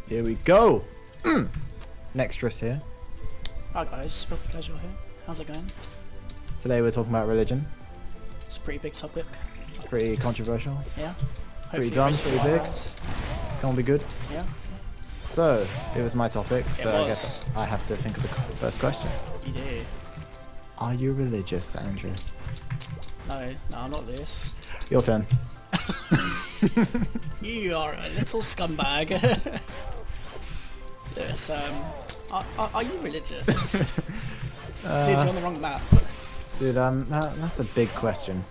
Here we go. Nextress here. Hi guys, filthy casual here. How's it going? Today we're talking about religion. It's a pretty big topic. Pretty controversial. Yeah. Pretty Hopefully dumb, it is for pretty big. eyebrows. It's gonna be good. Yeah. So, it was my topic, so I was. guess I have to think of the first question. You do. Are you religious, Andrew? No, I'm not this. Your turn. You are a little scumbag. Yes, are you religious? Dude, you're on the wrong map. Dude, that's a big question.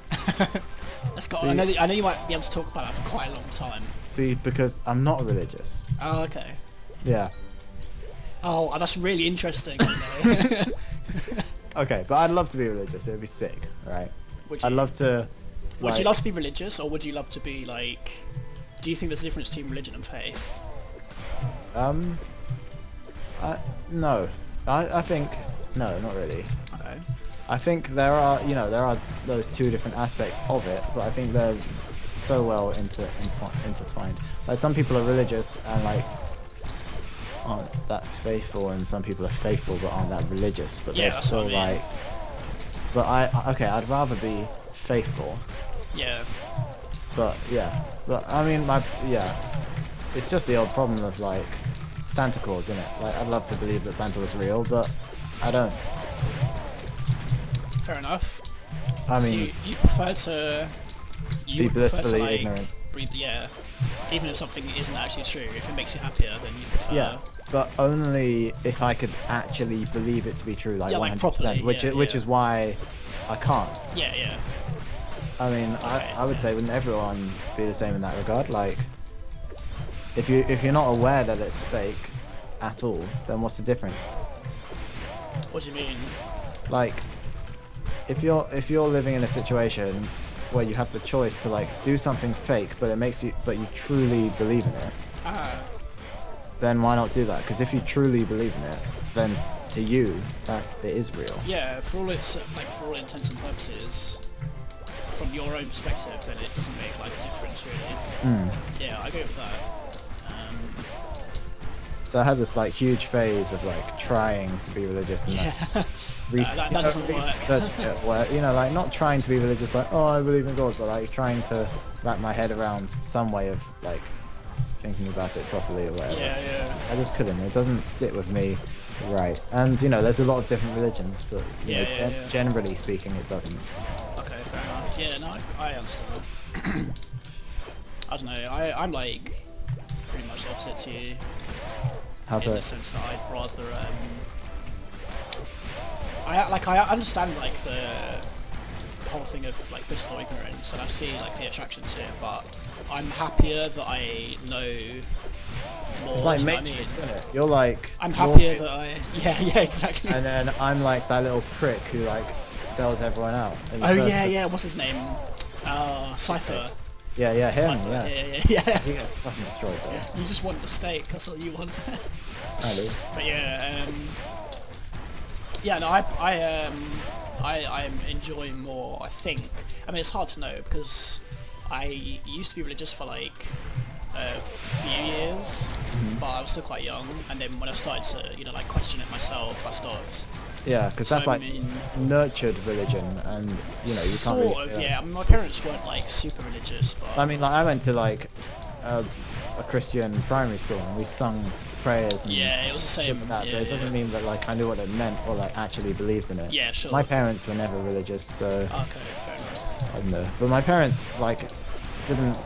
Let's go. See- I know you might be able to talk about that for quite a long time. See, because I'm not religious. Oh, okay. Yeah. Oh, that's really interesting. Anyway. Okay, but I'd love to be religious. It would be sick, right? Would I'd you, love to. would you like- love to be religious, or would you love to be like? Do you think there's a difference between religion and faith? No. I think no, not really. Okay. I think there are those two different aspects of it, but I think they're so well intertwined. Like some people are religious and like aren't that faithful, and some people are faithful but aren't that religious. But Yeah, they're that's still what I mean. like. But I'd rather be faithful. Yeah. But yeah, it's just the old problem of like Santa Claus, isn't it? Like I'd love to believe that Santa was real, but I don't. Fair enough. I So mean, you prefer to be would prefer to, blissfully like, ignorant. Yeah. Even if something isn't actually true, if it makes you happier, then you prefer. Yeah, but only if I could actually believe it to be true, like Yeah, like 100%, properly, which yeah. is why I can't. Yeah. I mean, Okay. I would say wouldn't everyone be the same in that regard? Like, if you're not aware that it's fake at all, then what's the difference? What do you mean? Like, if you're living in a situation where you have the choice to like do something fake, but you truly believe in it, then why not do that? Because if you truly believe in it, then to you that it is real. Yeah, for all intents and purposes, from your own perspective, then it doesn't make like a difference really. Yeah, I agree with that. So I had this like huge phase of like trying to be religious and like that doesn't work. like not trying to be religious, like I believe in God, but like trying to wrap my head around some way of like thinking about it properly or whatever. Yeah. I just couldn't. It doesn't sit with me right. And there's a lot of different religions, but generally speaking, it doesn't. Okay, fair enough. Yeah, no, I understand. I don't know. I'm like pretty much opposite to you. How's In the that? sense that I'd rather I understand like the whole thing of like blissful ignorance, and I see like the attraction to it, but I'm happier that I know more. It's like do you know what I Matrix, mean? isn't it? You're like I'm you're happier it, that I yeah exactly. and then I'm like that little prick who like sells everyone out. in the Oh first yeah, what's his name? Cypher. place. Yeah, him. Cypher. Yeah. He gets fucking destroyed though. You just want the steak. That's all you want. I do. But yeah, no, I'm enjoying more. I think. I mean, it's hard to know because I used to be religious for like a few years, but I was still quite young. And then when I started to, like question it myself, I stopped. Yeah, because So, that's I like mean, nurtured religion, and you can't sort really of, say yeah. that's- I mean, my parents weren't like super religious, but I mean, like I went to like a Christian primary school, and we sung prayers and yeah, it was the shit same. like that. Yeah, But it doesn't mean that like I knew what it meant or like actually believed in it. Yeah, sure. My parents were never religious, so Okay, fair enough. I don't know. But my parents like didn't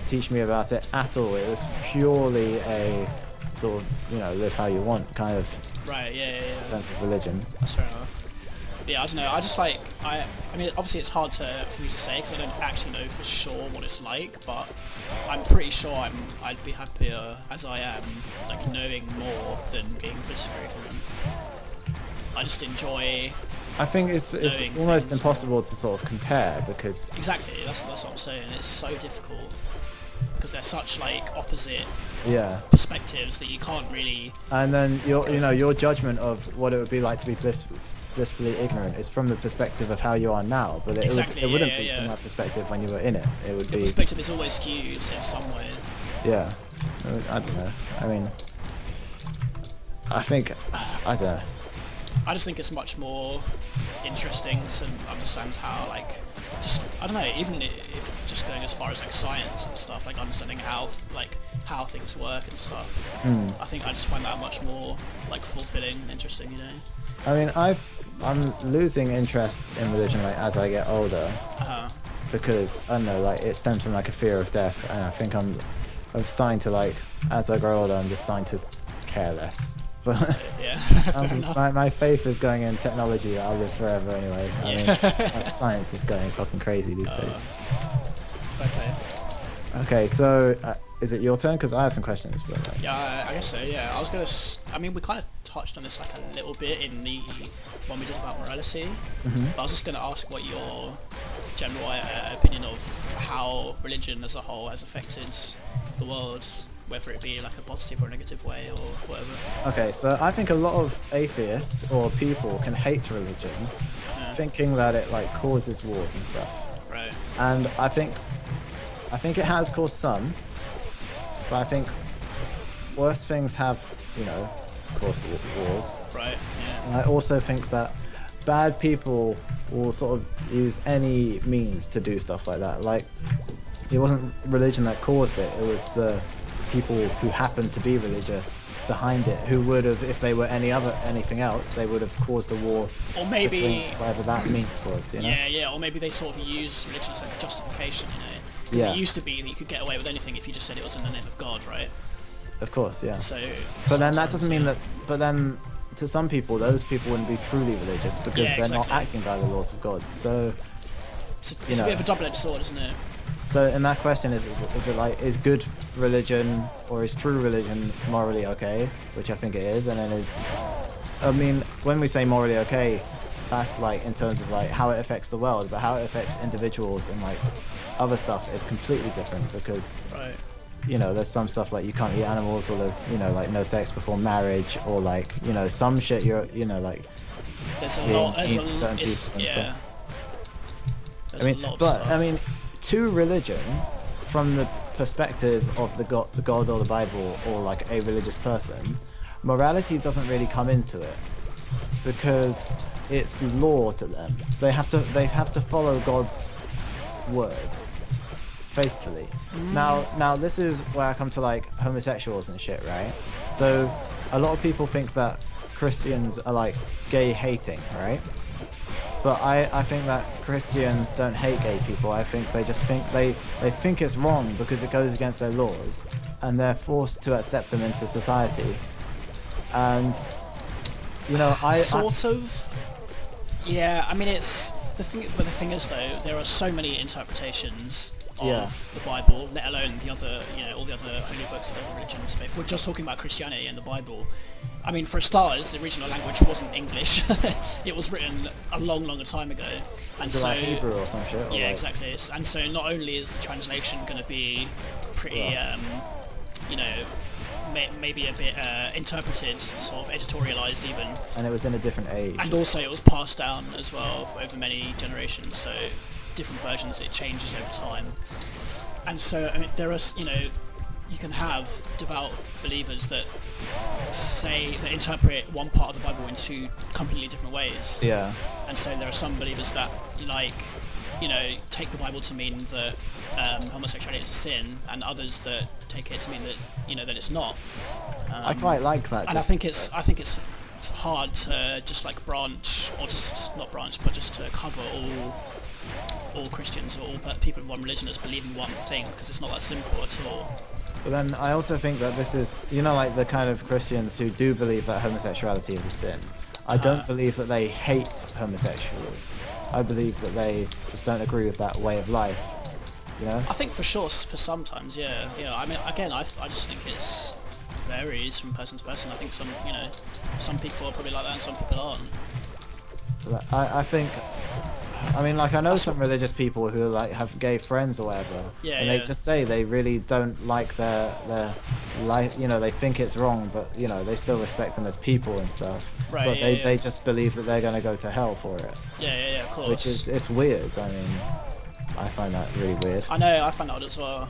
teach me about it at all. It was purely a sort of live how you want kind of Right, yeah. sense of religion. That's fair enough. Yeah, I don't know. I just like I mean, obviously it's hard for me to say because I don't actually know for sure what it's like, but I'm pretty sure I'd be happier as I am, like knowing more than being blissfully ignorant. I just enjoy. I think it's Knowing almost things impossible to sort of compare because Exactly. That's what I'm saying. It's so difficult because they're such like opposite yeah. perspectives that you can't really. And then your judgment of what it would be like to be blissfully ignorant is from the perspective of how you are now, but it Exactly, wouldn't yeah, be yeah. from that perspective when you were in it. It would Your be perspective is always skewed in some way. Yeah. I don't know. I mean, I don't know. I just think it's much more interesting to understand how, like, just, I don't know, even if just going as far as like science and stuff, like understanding how things work and stuff. I think I just find that much more like fulfilling and interesting, you know. I mean, I'm losing interest in religion like as I get older, because I don't know, like it stems from like a fear of death, and I think I'm starting to, like, as I grow older, I'm just starting to care less. But yeah, fair enough. my faith is going in technology. I'll live forever anyway. I mean, like, science is going fucking crazy these days. Okay. Okay, so is it your turn? Because I have some questions. But, like, yeah, I guess so. Yeah, I was gonna. I mean, we kind of touched on this like a little bit in the one we did about morality. But I was just gonna ask what your general opinion of how religion as a whole has affected the world, whether it be like a positive or negative way or whatever. Okay, so I think a lot of atheists or people can hate religion, thinking that it like causes wars and stuff. Right. And I think it has caused some, but I think worse things have, you know, caused wars. Right. Yeah. And I also think that bad people will sort of use any means to do stuff like that. Like, it wasn't religion that caused it, it was the people who happened to be religious behind it, who would have, if they were anything else, they would have caused the war. Or maybe whatever that means was, you know. Yeah, or maybe they sort of used religion as like a justification, you know. Because it used to be that you could get away with anything if you just said it was in the name of God, right? Of course, yeah. So, but then that doesn't mean that. But then, to some people, those people wouldn't be truly religious because they're not acting by the laws of God. So, it's a bit of a double-edged sword, isn't it? So, in that question, is it like, is good religion or is true religion morally okay? Which I think it is, and then I mean, when we say morally okay, that's like in terms of like how it affects the world, but how it affects individuals and like other stuff is completely different because. Right. You know, there's some stuff like you can't eat animals, or there's, you know, like no sex before marriage, or like, you know, some shit like there's a lot. There's a lot. Yeah. There's I mean, a lot of but stuff. I mean, to religion, from the perspective of the God or the Bible or like a religious person, morality doesn't really come into it because it's law to them. They have to follow God's word faithfully. Now this is where I come to like homosexuals and shit, right? So a lot of people think that Christians are like gay hating, right? But I think that Christians don't hate gay people. I think they just think they think it's wrong because it goes against their laws, and they're forced to accept them into society. And you know, yeah, I mean, it's the thing. But the thing is, though, there are so many interpretations of the Bible, let alone the other, you know, all the other holy books of other religions. But if we're just talking about Christianity and the Bible, I mean, for starters, the original language wasn't English. It was written a long time ago, and so like Hebrew or some shit. Yeah, exactly. And so not only is the translation going to be pretty, you know, maybe a bit interpreted, sort of editorialized even. And it was in a different age. And also it was passed down as well over many generations, so different versions, it changes over time. And so, I mean, there are, you know, you can have devout believers that interpret one part of the Bible in two completely different ways. Yeah. And so there are some believers that, like, you know, take the Bible to mean that homosexuality is a sin, and others that take it to mean that, you know, that it's not. I quite like that. And I think it's hard to just like branch, or just not branch, but just to cover all Christians or all people of one religion as believing one thing, because it's not that simple at all. But then I also think that this is, you know, like the kind of Christians who do believe that homosexuality is a sin. I don't believe that they hate homosexuals. I believe that they just don't agree with that way of life. You know? I think for sure, for sometimes, yeah. I mean, again, I just think it varies from person to person. I think some people are probably like that and some people aren't. I think, I mean, like, I know some religious people who like have gay friends or whatever, and they just say they really don't like their life. You know, they think it's wrong, but you know, they still respect them as people and stuff. Right. But they just believe that they're going to go to hell for it. Yeah, of course. Which it's weird. I mean, I find that really weird. I know, I find that odd as well.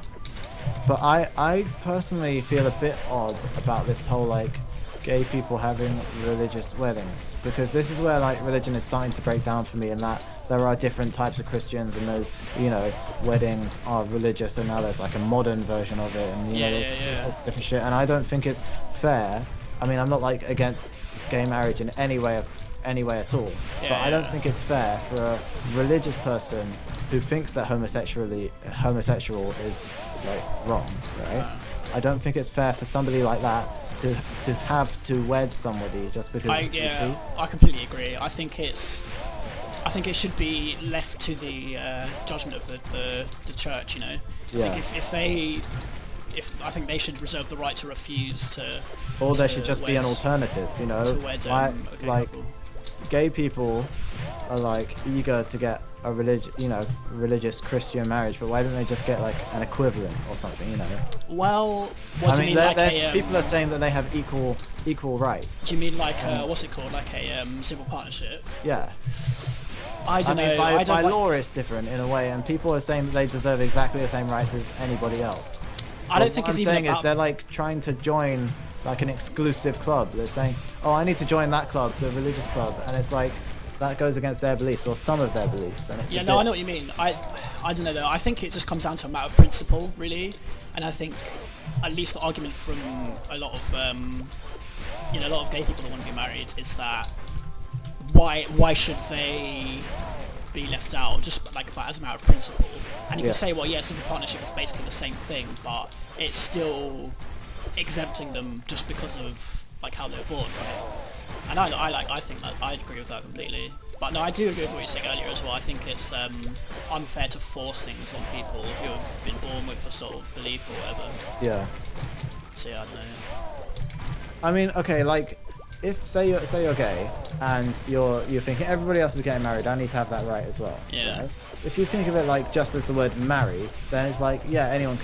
But I personally feel a bit odd about this whole like gay people having religious weddings, because this is where like religion is starting to break down for me, in that there are different types of Christians, and there's, you know, weddings are religious, and now there's like a modern version of it, and you know, there's all this different shit, and I don't think it's fair. I mean, I'm not like against gay marriage in any way at all, but I don't think it's fair for a religious person who thinks that homosexual is like wrong, right? I don't think it's fair for somebody like that to have to wed somebody just because I completely agree. I think it should be left to the judgment of the church, you know. I think they should reserve the right to refuse to. Or there should just be an alternative, you know. Like gay people are like eager to get a religious Christian marriage, but why don't they just get like an equivalent or something, you know? Well, what do you mean, like people are saying that they have equal rights. Do you mean like what's it called, like a civil partnership? Yeah. I don't know. By law, it's different in a way, and people are saying that they deserve exactly the same rights as anybody else. I don't think it's even about... What I'm saying is they're like trying to join like an exclusive club. They're saying, oh, I need to join that club, the religious club, and it's like that goes against their beliefs, or some of their beliefs. And it's I know what you mean. I don't know though. I think it just comes down to a matter of principle, really, and I think at least the argument from a lot of a lot of gay people that want to be married is that why should they be left out, just like as a matter of principle? And you can say, well, yeah, civil partnership is basically the same thing, but it's still exempting them just because of like how they were born, right? And I think that I agree with that completely. But no, I do agree with what you said earlier as well. I think it's unfair to force things on people who have been born with a sort of belief or whatever. Yeah. So yeah, I don't know. I mean, okay, like if say you're gay and you're thinking everybody else is getting married, I need to have that right as well. Yeah. Right? If you think of it like just as the word married, then it's like, yeah, anyone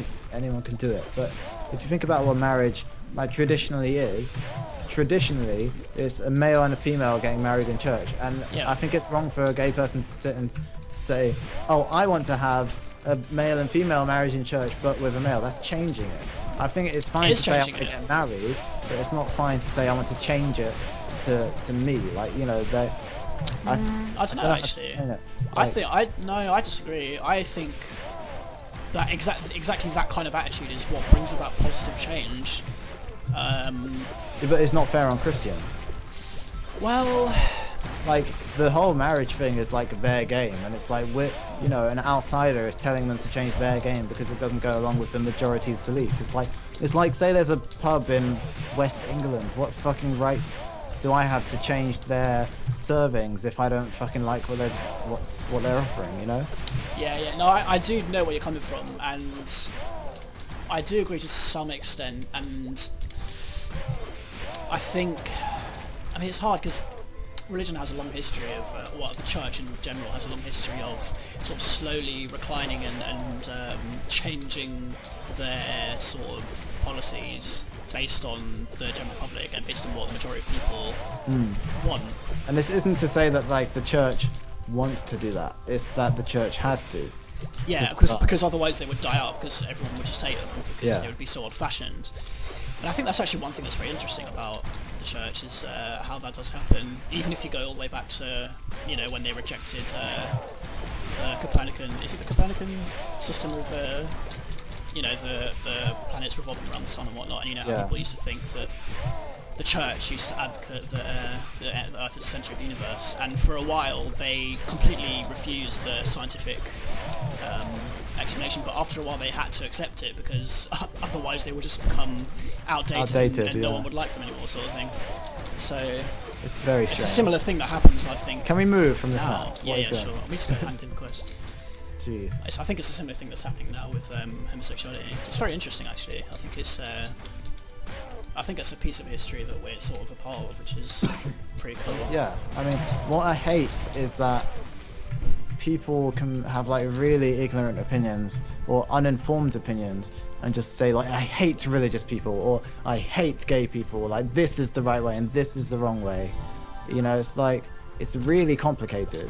can do it. But if you think about what marriage like traditionally it's a male and a female getting married in church, and I think it's wrong for a gay person to sit and say, oh, I want to have a male and female marriage in church but with a male. That's changing it. I think it's fine to say I want to get married, but it's not fine to say I want to change it to me. Like, you know, I don't know actually. I disagree. I think that exactly that kind of attitude is what brings about positive change. But it's not fair on Christians. Well, it's like the whole marriage thing is like their game, and it's like an outsider is telling them to change their game because it doesn't go along with the majority's belief. It's like say there's a pub in West England. What fucking rights do I have to change their servings if I don't fucking like what they're offering, you know? Yeah. No, I do know where you're coming from, and I do agree to some extent, and I mean it's hard because religion has a long history of, the church in general has a long history of sort of slowly reclining and changing their sort of policies based on the general public and based on what the majority of people want. And this isn't to say that like the church wants to do that, it's that the church has to. Yeah, because otherwise they would die out, because everyone would just hate them, because they would be so old-fashioned. And I think that's actually one thing that's very interesting about the church, is how that does happen. Even if you go all the way back to, when they rejected the Copernican system of, the planets revolving around the sun and whatnot, and how people used to think that the church used to advocate that the Earth is the centre of the universe, and for a while they completely refused the scientific explanation, but after a while they had to accept it, because otherwise they would just become outdated and no one would like them anymore, sort of thing. So it's very strange. It's a similar thing that happens, I think. Can we move from this now? Yeah, sure. We just go hand in the quest. Jeez. I think it's a similar thing that's happening now with homosexuality. It's very interesting, actually. I think it's a piece of history that we're sort of a part of, which is pretty cool. Yeah, I mean, what I hate is that people can have like really ignorant opinions or uninformed opinions and just say like, I hate religious people, or I hate gay people, like this is the right way and this is the wrong way. It's like, it's really complicated.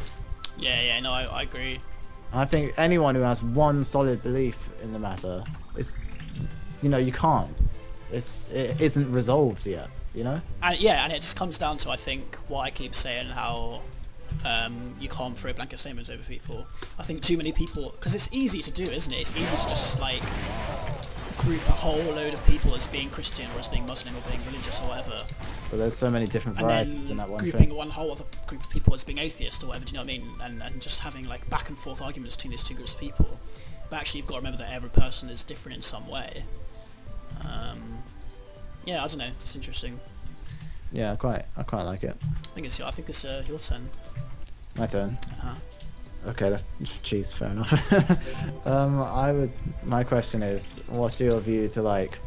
Yeah, no, I agree. I think anyone who has one solid belief in the matter you can't. It isn't resolved yet. And and it just comes down to, I think, what I keep saying, how you can't throw blanket statements over people. I think too many people, because it's easy to do, isn't it? It's easy to just like group a whole load of people as being Christian or as being Muslim or being religious or whatever. But there's so many different varieties in that one grouping thing. one whole other group of people as being atheist or whatever. Do you know what I mean? And just having like back and forth arguments between these two groups of people. But actually, you've got to remember that every person is different in some way. Yeah, I don't know. It's interesting. Yeah, I quite like it. I think it's your turn. My turn. Uh-huh. Okay, that's cheese. Fair enough. My question is, what's your view to like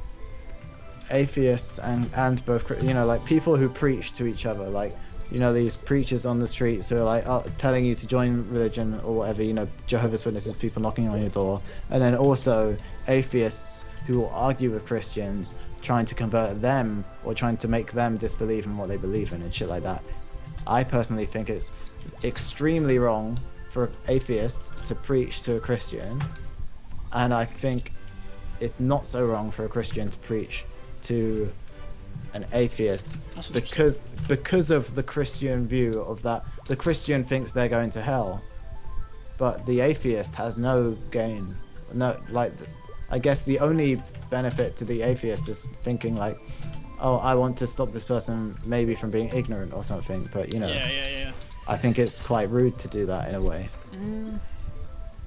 atheists and both, like people who preach to each other, like these preachers on the streets who are like telling you to join religion or whatever, Jehovah's Witnesses, people knocking on your door, and then also atheists who will argue with Christians, trying to convert them or trying to make them disbelieve in what they believe in and shit like that. I personally think it's extremely wrong for an atheist to preach to a Christian, and I think it's not so wrong for a Christian to preach to an atheist, because of the Christian view of that. The Christian thinks they're going to hell, but the atheist has no gain. I guess the only benefit to the atheist is thinking like, oh, I want to stop this person maybe from being ignorant or something, but Yeah. I think it's quite rude to do that in a way.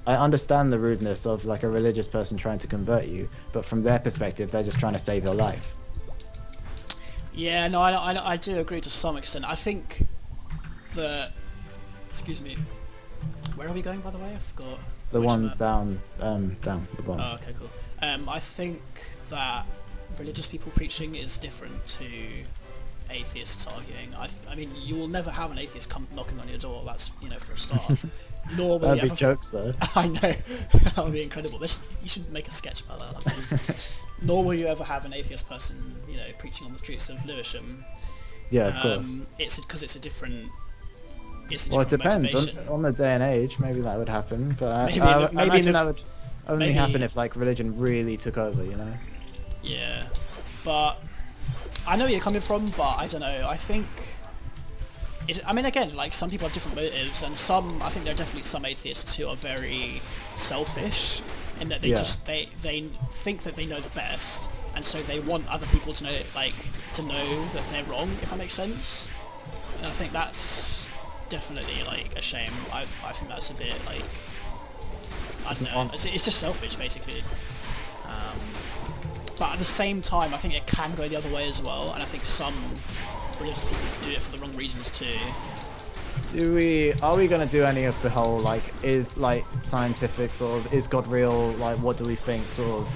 I understand the rudeness of like a religious person trying to convert you, but from their perspective, they're just trying to save your life. Yeah, no, I do agree to some extent. I think that... Excuse me. Where are we going, by the way? I forgot. The one down the bottom. Oh, okay, cool. I think that religious people preaching is different to atheists arguing. I mean, you will never have an atheist come knocking on your door. That's for a start. Nor will That'd be jokes though. I know. That would be incredible. You should make a sketch about that. That'd be amazing. Nor will you ever have an atheist person, preaching on the streets of Lewisham. Yeah, of course. It's because it's a different. Well, it depends on the day and age. Maybe that would happen, but I imagine that would only happen if like religion really took over. Yeah, but I know where you're coming from, but I don't know. I think. Again, like some people have different motives, and I think there are definitely some atheists who are very selfish, in that they they think that they know the best, and so they want other people to know that they're wrong, if that makes sense. And I think that's definitely like a shame. I think that's a bit like, I don't know. It's just selfish, basically. But at the same time, I think it can go the other way as well, and I think some religious people do it for the wrong reasons too. Are we going to do any of the whole is scientific sort of, is God real, what do we think sort of,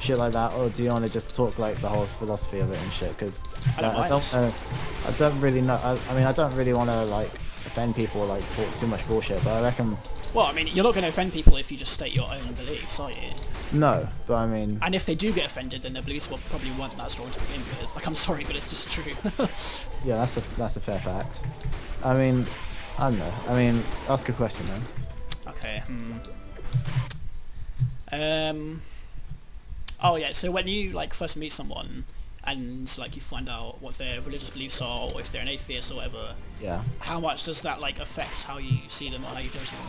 shit like that, or do you want to just talk the whole philosophy of it and shit? Because I don't really know. I don't really want to offend people, talk too much bullshit, but I reckon. Well, you're not going to offend people if you just state your own beliefs, are you? No, but and if they do get offended, then their beliefs probably weren't that strong to begin with. I'm sorry, but it's just true. Yeah, that's a fair fact. I don't know. Ask a question, man. Okay. Oh yeah. So when you first meet someone and you find out what their religious beliefs are, or if they're an atheist or whatever. Yeah. How much does that affect how you see them or how you judge them?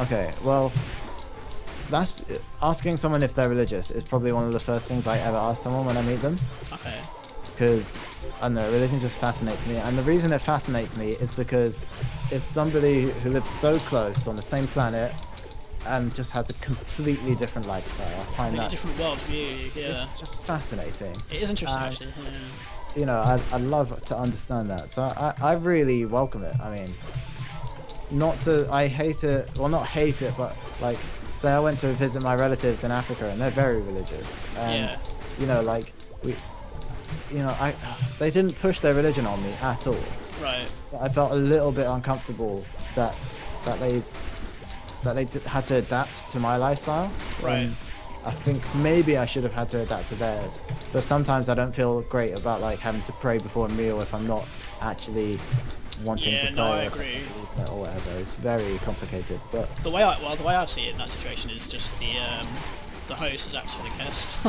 Okay. Well. That's asking someone if they're religious is probably one of the first things I ever ask someone when I meet them. Okay. Because I don't know, religion just fascinates me, and the reason it fascinates me is because it's somebody who lives so close on the same planet and just has a completely different lifestyle. I find that different worldview. Yeah. It's just fascinating. It is interesting, actually. Yeah. I love to understand that, so I really welcome it. I hate it. Well, not hate it, but say I went to visit my relatives in Africa and they're very religious, and they didn't push their religion on me at all. Right. I felt a little bit uncomfortable that they had to adapt to my lifestyle. Right. I think maybe I should have had to adapt to theirs, but sometimes I don't feel great about having to pray before a meal if I'm not actually wanting to pray. No, I agree. Or whatever. It's very complicated, but the way I see it in that situation is just the host adapts for the guest.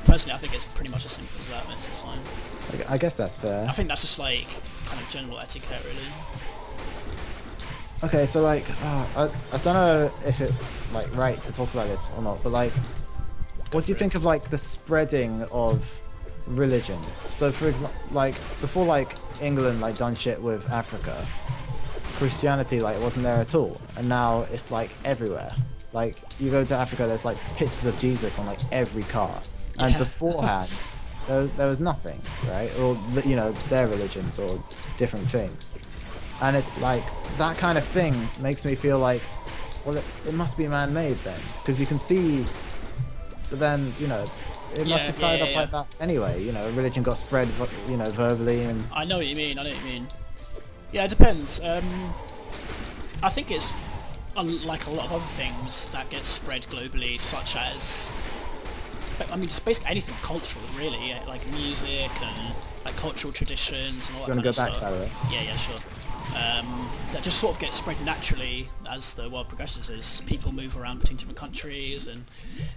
Personally, I think it's pretty much as simple as that most of the time. I guess that's fair. I think that's just like kind of general etiquette, really. Okay, so like, I don't know if it's like right to talk about this or not, but like, what do you think of like the spreading of religion? So for like before like England like done shit with Africa, Christianity like wasn't there at all, and now it's like everywhere. Like you go to Africa, there's like pictures of Jesus on like every car, and Yeah. beforehand there was nothing, right? Or you know, their religions or different things. And it's like that kind of thing makes me feel like, well, it must be man-made then, because you can see. But then you know, it must have started off like that anyway. You know, religion got spread, you know, verbally and. I know what you mean. Yeah, it depends. I think it's like a lot of other things that get spread globally, such as, I mean, just basically anything cultural, really, like music and like cultural traditions and all that kind of stuff. Do you want to go back, by the way? Yeah, sure. That just sort of gets spread naturally as the world progresses, as people move around between different countries and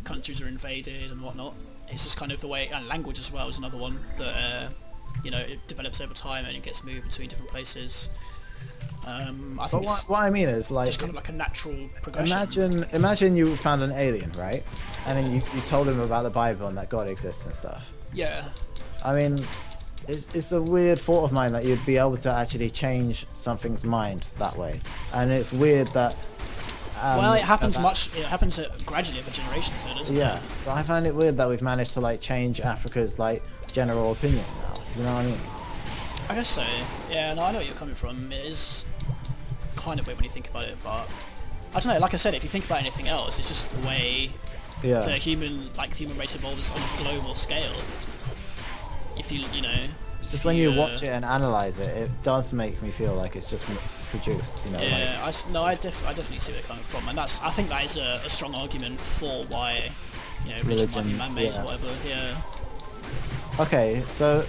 countries are invaded and whatnot. It's just kind of the way, and language as well is another one that you know, it develops over time and it gets moved between different places. I think But what I mean is like, just kind of like a natural progression. imagine you found an alien, right? And then you told him about the Bible and that God exists and stuff. Yeah. I mean, it's a weird thought of mine that you'd be able to actually change something's mind that way, and it's weird that. Well, it happens It happens gradually over generations, though, doesn't it? Yeah, but I find it weird that we've managed to like change Africa's like general opinion now. You know what I mean? I guess so. Yeah, no, I know where you're coming from. It is kind of weird when you think about it, but I don't know. Like I said, if you think about anything else, it's just the way the human race evolves on a global scale. If you know. It's just when you watch it and analyze it, it does make me feel like it's just produced. You know. Yeah, I definitely see where you're coming from, and I think that is a strong argument for why, you know, religion might be man-made or whatever. Yeah. Okay, so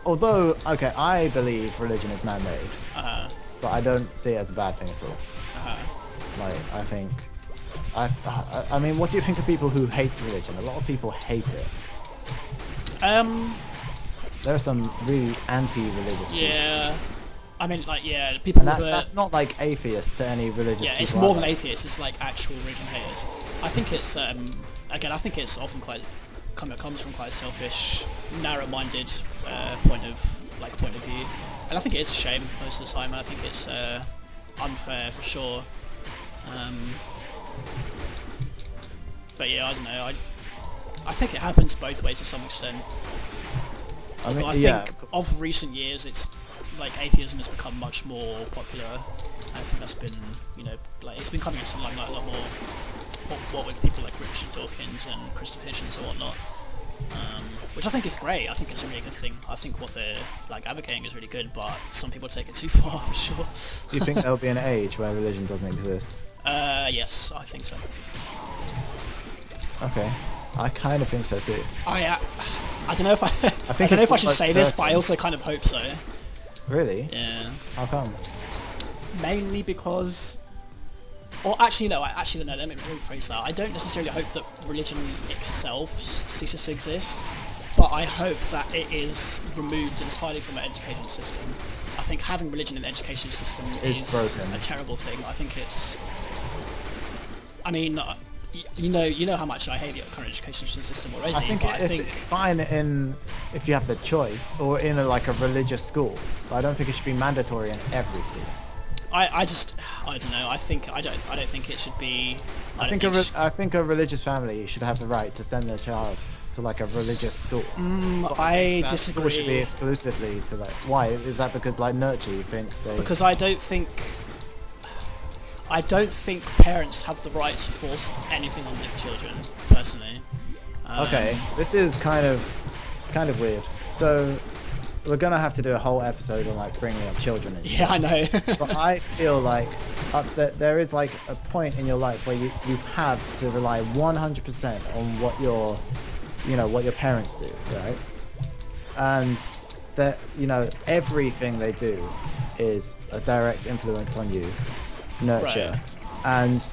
although I believe religion is man-made, but I don't see it as a bad thing at all. Like I think, I mean, what do you think of people who hate religion? A lot of people hate it. There are some really anti-religious people. Yeah. I mean, like, people that's not like atheists to any religious people. Yeah, it's more than atheists. It's like actual religion haters. I think it's again, I think it's often comes from quite a selfish, narrow-minded point of view, and I think it is a shame most of the time, and I think it's unfair for sure. But yeah, I don't know. I think it happens both ways to some extent. I think of recent years, it's like atheism has become much more popular. I think that's been, you know, like it's been coming into limelight a lot more. What with people like Richard Dawkins and Christopher Hitchens and whatnot, which I think is great. I think it's a really good thing. I think what they're like advocating is really good, but some people take it too far for sure. Do you think there'll be an age where religion doesn't exist? Yes, I think so. Okay, I kind of think so too. I don't know if I don't know if I should say this, but I also kind of hope so. Really? Yeah. How come? Mainly because, or actually no, let me rephrase that. I don't necessarily hope that religion itself ceases to exist, but I hope that it is removed entirely from our education system. I think having religion in the education system is a terrible thing. I think it's, I mean, you know how much I hate the current education system already. I think it's fine if you have the choice, or in a religious school, but I don't think it should be mandatory in every school. I don't know. I don't think it should be. I think a religious family should have the right to send their child to a religious school. I disagree. School should be exclusively to Why is that? Because nurture, you think? Because I don't think parents have the right to force anything on their children. Personally. Okay, this is kind of weird. So we're gonna have to do a whole episode on bringing up children. Yeah, I know. But I feel like there is a point in your life where you have to rely 100% on what your parents do, right? And that everything they do is a direct influence on you, nurture, right. And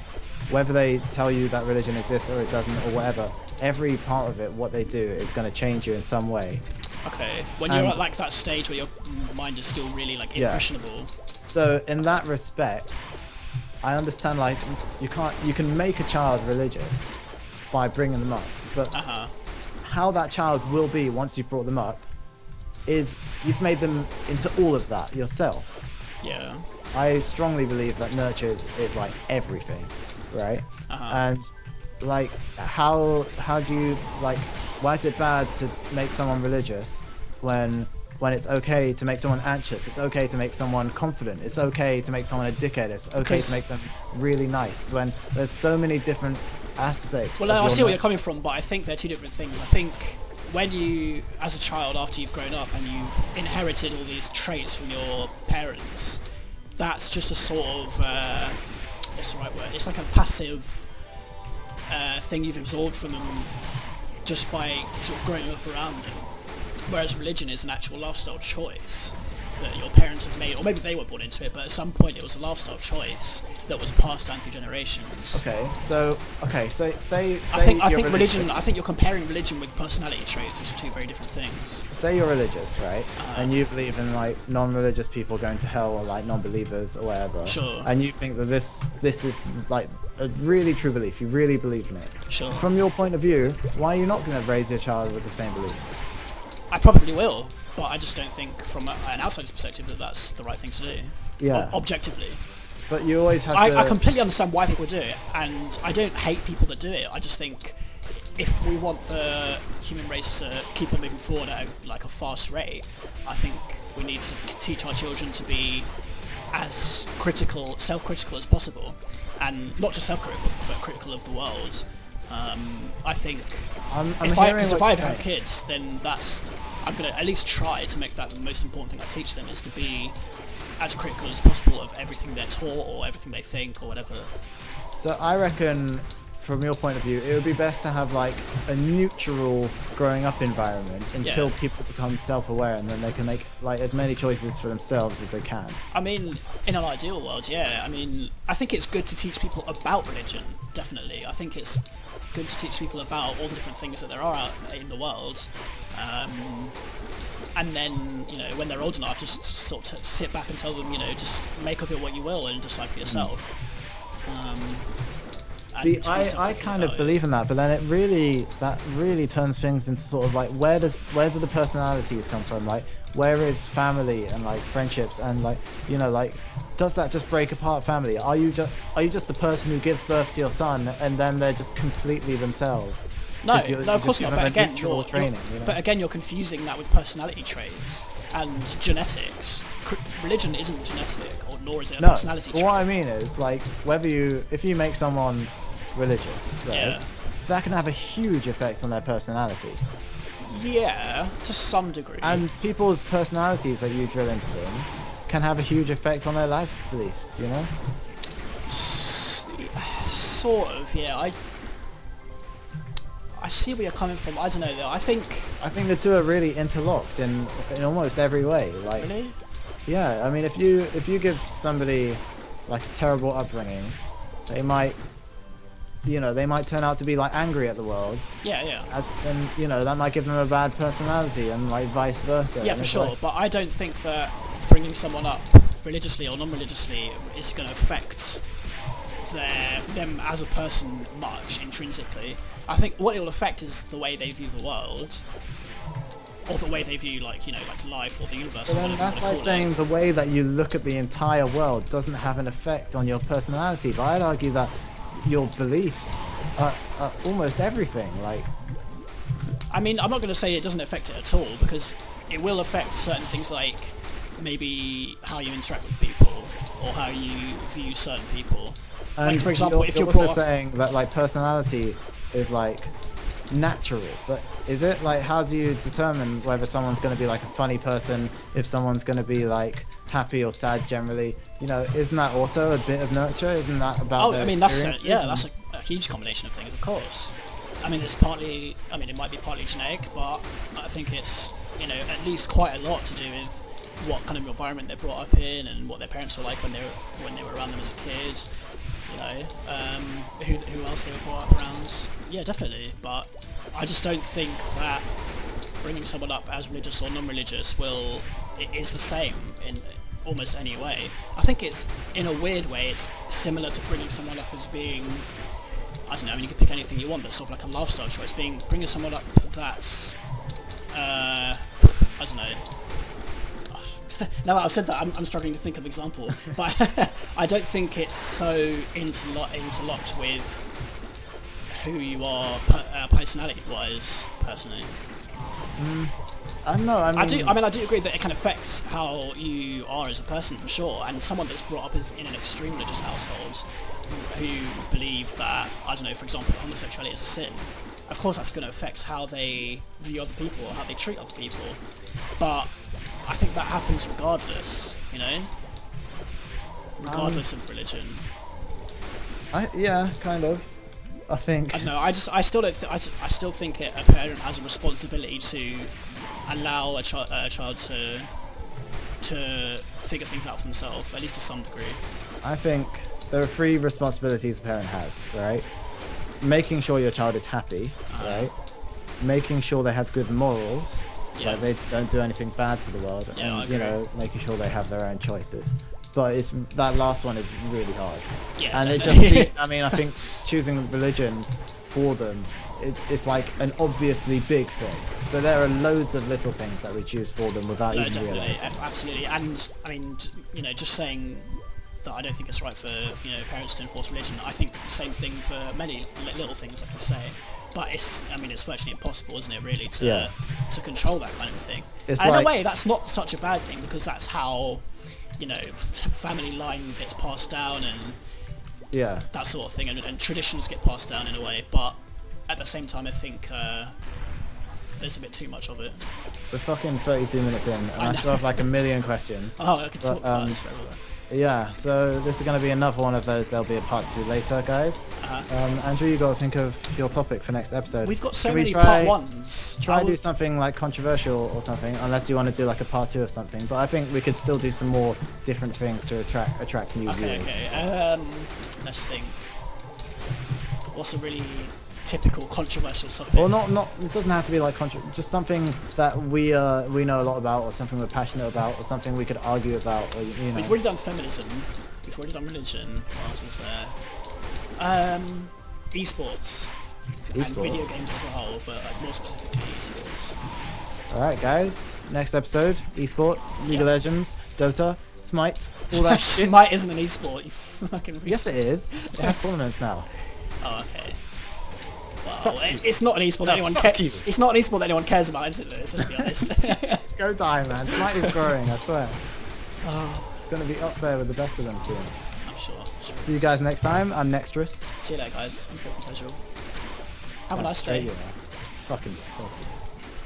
whether they tell you that religion exists or it doesn't or whatever, every part of it, what they do is going to change you in some way. Okay, when you're at like that stage where your mind is still really like impressionable. So in that respect, I understand like you can make a child religious by bringing them up, but how that child will be once you've brought them up is you've made them into all of that yourself. Yeah. I strongly believe that nurture is like everything, right? And like how do you like, why is it bad to make someone religious when it's okay to make someone anxious, it's okay to make someone confident, it's okay to make someone a dickhead, it's okay to make them really nice, when there's so many different aspects. Well, I see where you're coming from, but I think they're two different things. I think when you, as a child, after you've grown up and you've inherited all these traits from your parents, that's just a sort of, what's the right word? It's like a passive thing you've absorbed from them just by sort of growing up around them. Whereas religion is an actual lifestyle choice that your parents have made, or maybe they were born into it, but at some point it was a lifestyle choice that was passed down through generations. Okay, so say I think religion. I think you're comparing religion with personality traits, which are two very different things. Say you're religious, right? And you believe in like non-religious people going to hell, or like non-believers or whatever. Sure. And you think that this is like a really true belief. You really believe in it. Sure. From your point of view, why are you not going to raise your child with the same belief? I probably will, but I just don't think from an outsider's perspective that that's the right thing to do. Yeah. Objectively. But you always have to... I completely understand why people do it, and I don't hate people that do it. I just think if we want the human race to keep on moving forward at like a fast rate, I think we need to teach our children to be as self-critical as possible, and not just self-critical, but critical of the world. I think if I ever have kids, then I'm going to at least try to make that the most important thing I teach them, is to be as critical as possible of everything they're taught or everything they think or whatever. So I reckon, from your point of view, it would be best to have like a neutral growing up environment until people become self-aware, and then they can make like as many choices for themselves as they can. I mean, in an ideal world, yeah. I mean, I think it's good to teach people about religion, definitely. I think it's good to teach people about all the different things that there are out in the world. And then, you know, when they're old enough, just sort of sit back and tell them, you know, just make of it what you will and decide for yourself. See, I kind of believe in that, but then that really turns things into sort of like, where do the personalities come from? Like, where is family and like friendships and like, you know, like, does that just break apart family? Are you just the person who gives birth to your son and then they're just completely themselves? No, of course not. But again, you're confusing that with personality traits and genetics. Religion isn't genetic, nor is it a personality trait. What I mean is, like, if you make someone religious, right, that can have a huge effect on their personality. Yeah, to some degree. And people's personalities that you drill into them can have a huge effect on their life beliefs, you know? Sort of, yeah. I see where you're coming from. I don't know though. I think the two are really interlocked in almost every way. Like, really? Yeah. I mean, if you give somebody like a terrible upbringing, they might turn out to be like angry at the world. Yeah. And you know, that might give them a bad personality, and like vice versa. Yeah, for sure. Like, but I don't think that bringing someone up religiously or non-religiously is going to affect them as a person much intrinsically. I think what it will affect is the way they view the world, or the way they view, like, you know, like life or the universe. But then that's like saying the way that you look at the entire world doesn't have an effect on your personality. But I'd argue that your beliefs are almost everything. Like, I mean, I'm not going to say it doesn't affect it at all, because it will affect certain things, like maybe how you interact with people or how you view certain people. And like, for example, if you're also saying that like personality is like natural, but is it like, how do you determine whether someone's going to be like a funny person, if someone's going to be like happy or sad generally? You know, isn't that also a bit of nurture? Isn't that about that's a huge combination of things, of course. I mean, it might be partly genetic, but I think it's, you know, at least quite a lot to do with what kind of environment they're brought up in and what their parents were like when they were around them as a kid. You know, who else they were brought up around? Yeah, definitely. But I just don't think that bringing someone up as religious or non-religious is the same in almost any way. I think it's, in a weird way, it's similar to bringing someone up as being, I don't know, I mean, you can pick anything you want, that's sort of like a lifestyle choice. Bringing someone up that's, I don't know. Now that I've said that, I'm struggling to think of an example. But I don't think it's so interlocked with who you are personality-wise, personally. I don't know. I do agree that it can affect how you are as a person, for sure. And someone that's brought up in an extreme religious household who believe that, I don't know, for example, homosexuality is a sin, of course that's going to affect how they view other people or how they treat other people. But I think that happens regardless, you know? Regardless of religion. Yeah, kind of. I think. I don't know. I still think a parent has a responsibility to allow a child to figure things out for themselves, at least to some degree. I think there are 3 responsibilities a parent has, right? Making sure your child is happy, right? Making sure they have good morals, like they don't do anything bad to the world, and you know, making sure they have their own choices. But it's that last one is really hard. Yeah, and definitely. it just, I mean, I think choosing religion for them, it's like an obviously big thing. But there are loads of little things that we choose for them without even realizing. Absolutely. And I mean, you know, just saying that I don't think it's right for, you know, parents to enforce religion. I think the same thing for many little things, like I say. But it's virtually impossible, isn't it, really, to control that kind of thing. And in a way, that's not such a bad thing, because that's how, you know, family line gets passed down and that sort of thing, and traditions get passed down in a way. But at the same time, I think there's a bit too much of it. We're fucking 32 minutes in, and I still have like a million questions. Oh, I could talk about this forever. Yeah, so this is going to be another one of those. There'll be a part 2 later, guys. Andrew, you got to think of your topic for next episode. We've got so many part 1s. Try and do something like controversial or something, unless you want to do like a part 2 of something. But I think we could still do some more different things to attract new viewers. Okay. Let's think. What's a really typical controversial topic? Or not. It doesn't have to be like just something that we know a lot about, or something we're passionate about, or something we could argue about. Or, you know. We've already done feminism. We've already done religion. What else is there? Esports. And video games as a whole, but like more specifically esports. Alright, guys. Next episode: esports, League of Legends, Dota, Smite, all that shit. Smite isn't an esport. You fucking. Yes, it is. It has tournaments now. Oh, okay. Well, it's not an esport that anyone cares. It's not an esport that anyone cares about, is it, Lewis? Let's be honest. Let's go die, man. Smite is growing, I swear. It's going to be up there with the best of them soon. I'm sure. See you guys next time. I'm Nextrus. See you later, guys. I'm filthy casual. Have a nice day. Fucking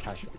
casual.